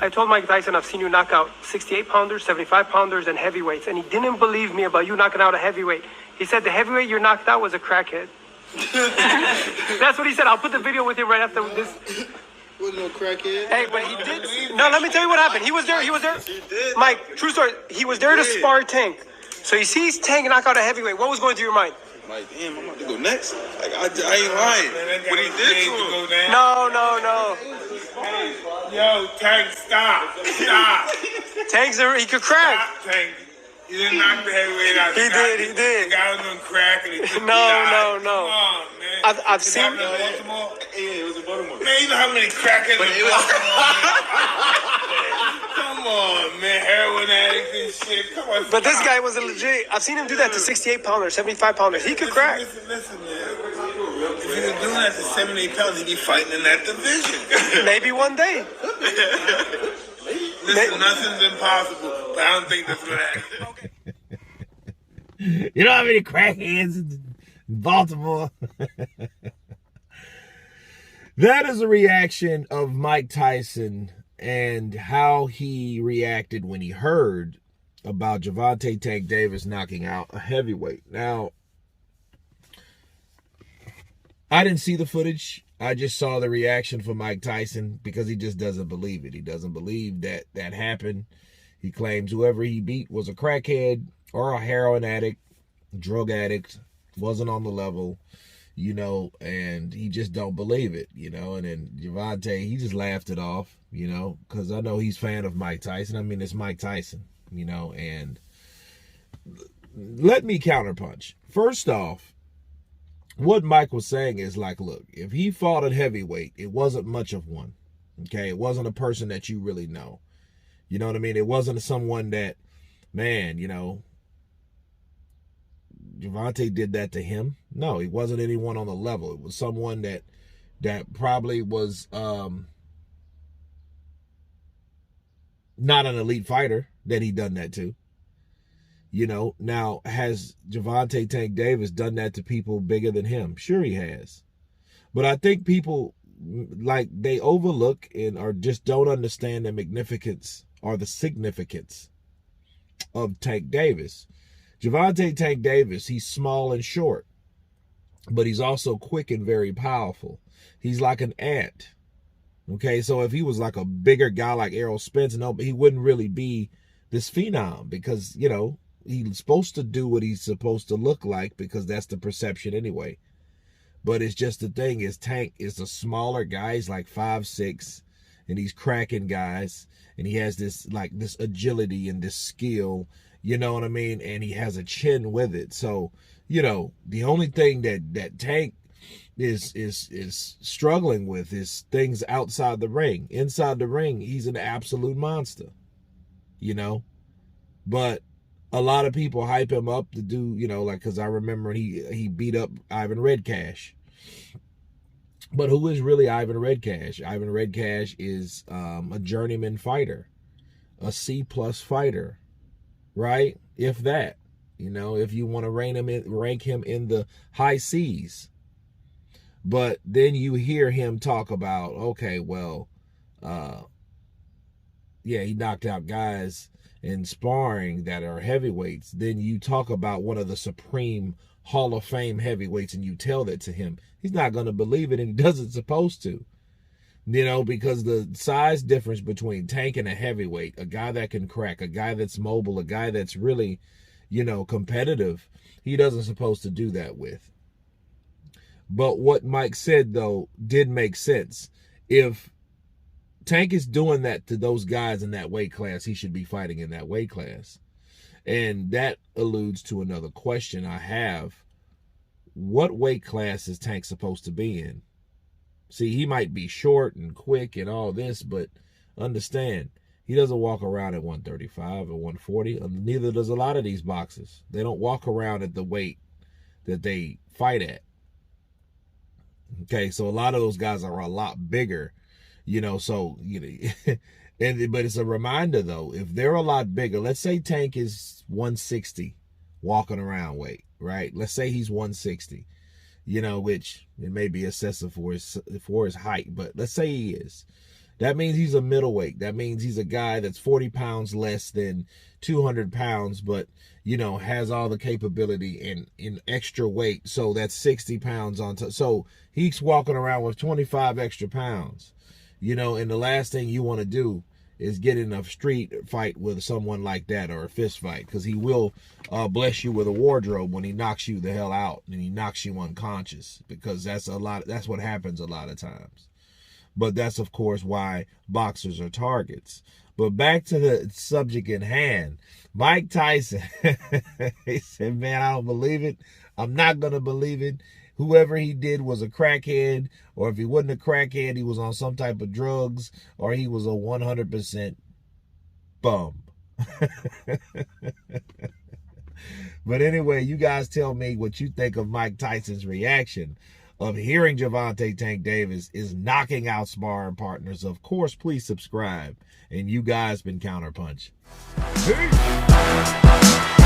I told Mike Tyson I've seen you knock out 68-pounders, 75-pounders, and heavyweights, and he didn't believe me about you knocking out a heavyweight. He said the heavyweight you knocked out was a crackhead. That's what he said. I'll put the video with you right after this. Was no crackhead. Hey, but he did. No, let me tell you what happened. He was there. He did. Mike, true story. He was there to spar Tank. So he sees Tank knock out a heavyweight. What was going through your mind? Like, damn, I'm about to go next. Like, I ain't lying. What he did to him. No. Hey, yo, Tank, stop. Tank's he could crack. Stop, Tank. He didn't knock the heavyweight out. He did. The guy was gonna crack and he took No. Come on, man. I've seen. In Baltimore? Yeah, it was in Baltimore. Man, you know how many crackheads in Baltimore? Come on, man. Heroin addicts and shit. Come on. But this guy was a legit. I've seen him do that to 68-pounders, 75-pounders. He could crack. Listen, man. If he was doing that to 78 pounds, he'd be fighting in that division. Maybe one day. Listen, nothing's impossible, but I don't think that's gonna happen. You know how many crackheads in Baltimore? That is a reaction of Mike Tyson and how he reacted when he heard about Gervonta Tank Davis knocking out a heavyweight. Now, I didn't see the footage. I just saw the reaction from Mike Tyson because he just doesn't believe it. He doesn't believe that that happened. He claims whoever he beat was a crackhead or a heroin addict, drug addict, wasn't on the level, and he just don't believe it, and then Gervonta, he just laughed it off, because I know he's a fan of Mike Tyson. I mean, it's Mike Tyson, and let me counterpunch. First off, what Mike was saying is like, look, if he fought at heavyweight, it wasn't much of one, okay? It wasn't a person that you really know. You know what I mean? It wasn't someone that, man, Gervonta did that to him. No, it wasn't anyone on the level. It was someone that probably was not an elite fighter that he done that to. Now, has Gervonta Tank Davis done that to people bigger than him? Sure he has. But I think people, they overlook or just don't understand the magnificence or the significance of Tank Davis. Gervonta Tank Davis, he's small and short, but he's also quick and very powerful. He's like an ant. Okay, so if he was like a bigger guy like Errol Spence, no, but he wouldn't really be this phenom because, he's supposed to do what he's supposed to look like because that's the perception anyway. But it's just the thing is Tank is a smaller guy. He's like 5'6", and he's cracking guys. And he has this agility and this skill, you know what I mean? And he has a chin with it. So, the only thing that Tank is struggling with is things outside the ring. Inside the ring, he's an absolute monster, But a lot of people hype him up to do, because I remember he beat up Ivan Redcash. But who is really Ivan Redcash? Ivan Redcash is a journeyman fighter, a C+ fighter, right? If that, if you want to rank him in the high C's. But then you hear him talk about, okay, well, he knocked out guys in sparring that are heavyweights. Then you talk about one of the supreme Hall of Fame heavyweights and you tell that to him. He's not going to believe it, and he doesn't supposed to. Because the size difference between Tank and a heavyweight, a guy that can crack, a guy that's mobile, a guy that's really, competitive, he doesn't supposed to do that with. But what Mike said, though, did make sense. If Tank is doing that to those guys in that weight class, he should be fighting in that weight class. And that alludes to another question I have. What weight class is Tank supposed to be in? See, he might be short and quick and all this, but understand, he doesn't walk around at 135 or 140. Neither does a lot of these boxers. They don't walk around at the weight that they fight at. Okay, so a lot of those guys are a lot bigger. But it's a reminder, though, if they're a lot bigger, let's say Tank is 160 walking around weight, right? Let's say he's 160, which it may be excessive for his height, but let's say he is. That means he's a middleweight. That means he's a guy that's 40 pounds less than 200 pounds, but, you know, has all the capability in extra weight. So that's 60 pounds on top. So he's walking around with 25 extra pounds, you know, and the last thing you want to do is get in a street fight with someone like that, or a fist fight, because he will bless you with a wardrobe when he knocks you the hell out and he knocks you unconscious, because that's what happens a lot of times. But that's, of course, why boxers are targets. But back to the subject in hand, Mike Tyson, he said, man, I don't believe it. I'm not going to believe it. Whoever he did was a crackhead, or if he wasn't a crackhead, he was on some type of drugs, or he was a 100% bum. But anyway, you guys tell me what you think of Mike Tyson's reaction of hearing Gervonta Tank Davis is knocking out sparring partners. Of course, please subscribe. And you guys been Counterpunch. Peace.